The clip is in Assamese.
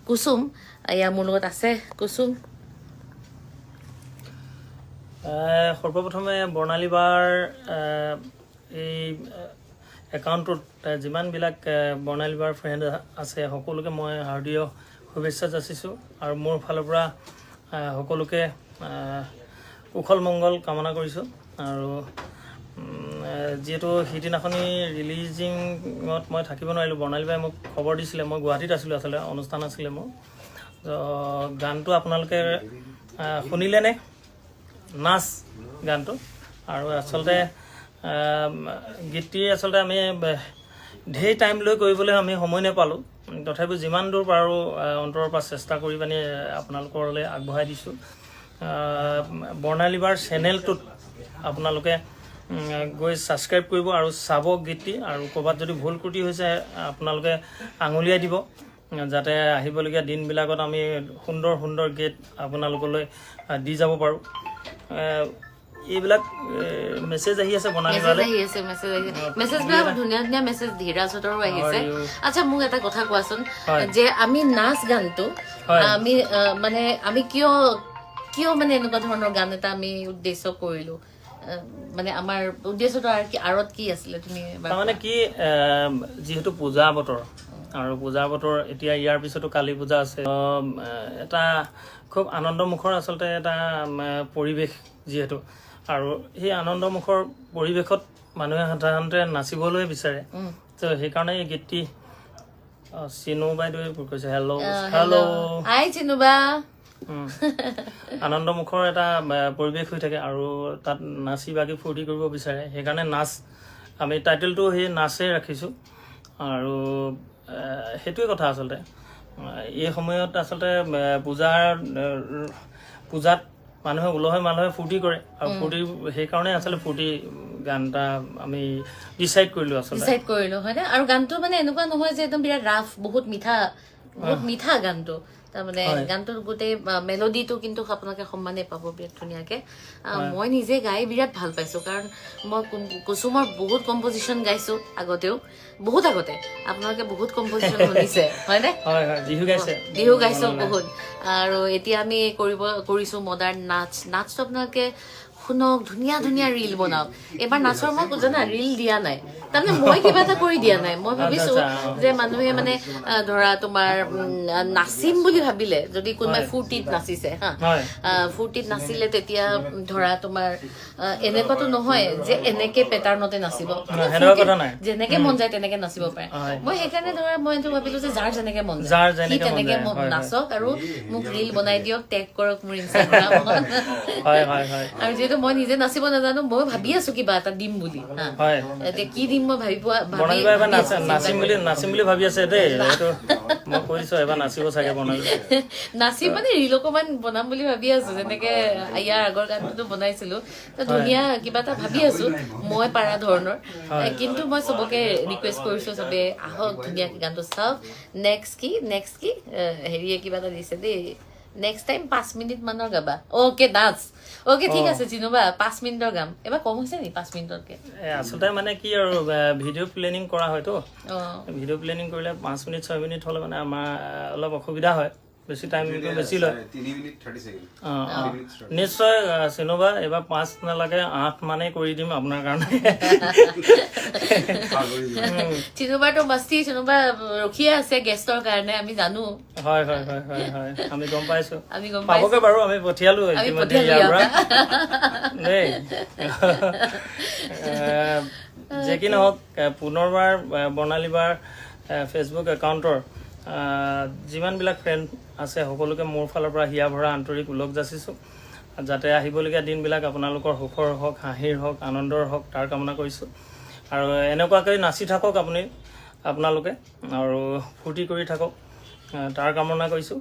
কুসুম ইয়া মোৰ লগত আছে কুসুম সৰ্বপ্ৰথমে বৰ্ণালী বাৰ এই একাউণ্টত যিমানবিলাক বৰ্ণালী বাৰ ফ্ৰেণ্ড আছে সকলোকে মই হাৰ্দিয় শুভেচ্ছা যাচিছোঁ আৰু মোৰ ফালৰ পৰা সকলোকে কুশল মংগল কামনা কৰিছোঁ আৰু যেহেতু সিদিনাখনি ৰিলিজিঙত মই থাকিব নোৱাৰিলোঁ বৰ্ণালী বাই মোক খবৰ দিছিলে মই গুৱাহাটীত আছিলোঁ আচলতে অনুষ্ঠান আছিলে মোৰ গানটো আপোনালোকে শুনিলে নে নাচ গানটো আৰু আচলতে গীতটি আচলতে আমি ঢেৰ টাইম লৈ কৰিবলৈ আমি সময় নাপালোঁ তথাপিও যিমান দূৰ পাৰোঁ অন্তৰৰ পৰা চেষ্টা কৰি মানে আপোনালোকলৈ আগবঢ়াই দিছোঁ বৰ্ণালী বাৰ চেনেলটোত আপোনালোকে গৈ ছাবস্ক্ৰাইব কৰিব আৰু চাব গীতটি আৰু ক'ৰবাত যদি ভুল ত্ৰুটি হৈছে আপোনালোকে আঙুলিয়াই দিব যাতে আহিবলগীয়া দিনবিলাকত আমি সুন্দৰ সুন্দৰ গীত আপোনালোকলৈ দি যাব পাৰোঁ এইবিলাক মেছেজ আহি আছে বৰ্ণালী বালে মেছেজবিলাক ধুনীয়া ধুনীয়া মেছেজ ধীৰাজহঁতৰো আহিছে আচ্ছা মোক এটা কথা কোৱাচোন যে আমি নাচ গানটো আমি মানে আমি কিয় মানে এনেকুৱা ধৰণৰ গান এটা আমি উদ্দেশ্য কৰিলো মানে আমাৰ উদ্দেশ্যটো আৰত কি আছিলে তুমি তাৰমানে কি যিহেতু পূজা বতৰ আৰু পূজা বতৰ এতিয়া ইয়াৰ পিছতো কালী পূজা আছে এটা খুব আনন্দমুখৰ আচলতে এটা পৰিৱেশ যিহেতু আৰু সেই আনন্দমুখৰ পৰিৱেশত মানুহে সাধাৰণতে নাচিবলৈ বিচাৰে তো সেইকাৰণে এই গীতটি চিনু বাইদেৱে কৈছে হেল্ল' হেল্ল' হাই চিনুবা আনন্দমুখৰ এটা পৰিৱেশ হৈ থাকে আৰু তাত নাচি বাগি ফূৰ্তি কৰিব বিচাৰে সেইকাৰণে নাচ আমি টাইটেলটো সেই নাচেই ৰাখিছোঁ আৰু সেইটোৱে কথা আচলতে এই সময়ত আচলতে পূজাত মানুহে উলহে মালহে ফূৰ্তি কৰে আৰু ফূৰ্তি সেইকাৰণে আচলতে ফূৰ্তি গান এটা আমি ডিচাইড কৰিলোঁ হয়নে আৰু গানটো মানে এনেকুৱা নহয় যে একদম বিৰাট ৰাফ বহুত মিঠা গানটো তাৰমানে গানটোৰ গোটেই মেলোডিটো কিন্তু আপোনালোকে সমানে পাব বিৰাট ধুনীয়াকে মই নিজে গাই বিৰাট ভাল পাইছোঁ কাৰণ মই কুসুমৰ বহুত কম্পজিশ্যন গাইছোঁ আগতেও বহুত আগতে আপোনালোকে বহুত কম্পজিশ্যন শুনিছে হয়নে বিহু গাইছোঁ বহুত আৰু এতিয়া আমি কৰিছোঁ মডাৰ্ণ নাচটো আপোনালোকে শুনক ধুনীয়া ধুনীয়া ৰিল বনাওক এবাৰ নাচৰ মই জানা ৰিল দিয়া নাই তাৰমানে মই কিবা এটা কৰি দিয়া নাই মই ভাবিছো যে মানুহে মানে ধৰা তোমাৰ নাচিম বুলি ভাবিলে যদি কোনোবাই ফূৰ্তিত নাচিছে ফূৰ্তিত নাচিলে তেতিয়া ধৰা তোমাৰ এনেকুৱাতো নহয় যে এনেকে পেটাৰ্ণতে নাচিব যেনেকে মন যায় তেনেকে নাচিব পাৰে মই সেইকাৰণে ধৰা মই এইটো ভাবিলো যে যাৰ যেনেকে মন যায় সি তেনেকে নাচক আৰু মোক ৰিল বনাই দিয়ক টেগ কৰক মোৰ ইনষ্টাগ্ৰামত আৰু যিহেতু মই নিজে নাচিব নাজানো মই ভাবি আছো কিবা এটা দিম বুলি এতিয়া কি দিম মই নাচিম বুলি ভাবি আছে দেই মই কৈছো এবাৰ নাচিব চাগে নাচিম মানে ৰিল অকমান বনাম বুলি ভাবি আছো যেনেকে ইয়াৰ আগৰ গানটো বনাইছিলো ধুনীয়া কিবা এটা ভাবি আছো মই পাৰা ধৰণৰ কিন্তু মই চবকে ৰিকুৱেষ্ট কৰিছো চবে আহক ধুনীয়াকে গানটো চাওক নেক্সট কি হেৰিয়ে কিবা এটা দিছে দেই নেক্সট টাইম 5 মিনিট মানৰ গাবা ওকে ডান্স ওকে ঠিক আছে চিনুবা 5 মিনিটৰ গাম এবাৰ কম হৈছে নি 5 মিনিটতকে আচলতে মানে কি আৰু ভিডিঅ' প্লেনিং কৰা হয়তো ভিডিঅ' প্লেনিং কৰিলে 5 মিনিট 6 মিনিট হ'লে মানে আমাৰ অলপ অসুবিধা হয় বেছি টাইম বেছি লয় 3 মিনিট 30 সেকেন্ড নিশ্চয় চিনুবা এবাৰ 5 নালাগে 8 মানে কৰি দিম আপোনাৰ কাৰণে চিনুবাটো মস্তি চিনুবা ৰখিয়ে আছে গেষ্টৰ কাৰণে আমি জানো হয় আমি গম পাইছো পাবকে বাৰু আমি পঠিয়ালো ইতিমধ্যে ইয়াৰ পৰা দেই যে কি নহওক পুনৰবাৰ বৰ্ণালী বাৰ ফেচবুক একাউণ্টৰ যিমানবিলাক ফ্ৰেণ্ড আছে সকলোকে মোৰ ফালৰ পৰা হিয়া ভৰা আন্তৰিক ওলগ যাচিছোঁ যাতে আহিবলগীয়া দিনবিলাক আপোনালোকৰ সুখৰ হওক হাঁহিৰ হওক আনন্দৰ হওক তাৰ কামনা কৰিছোঁ আৰু এনেকুৱাকৈ নাচি থাকক আপোনালোকে আৰু ফূৰ্তি কৰি থাকক তাৰ কামনা কৰিছোঁ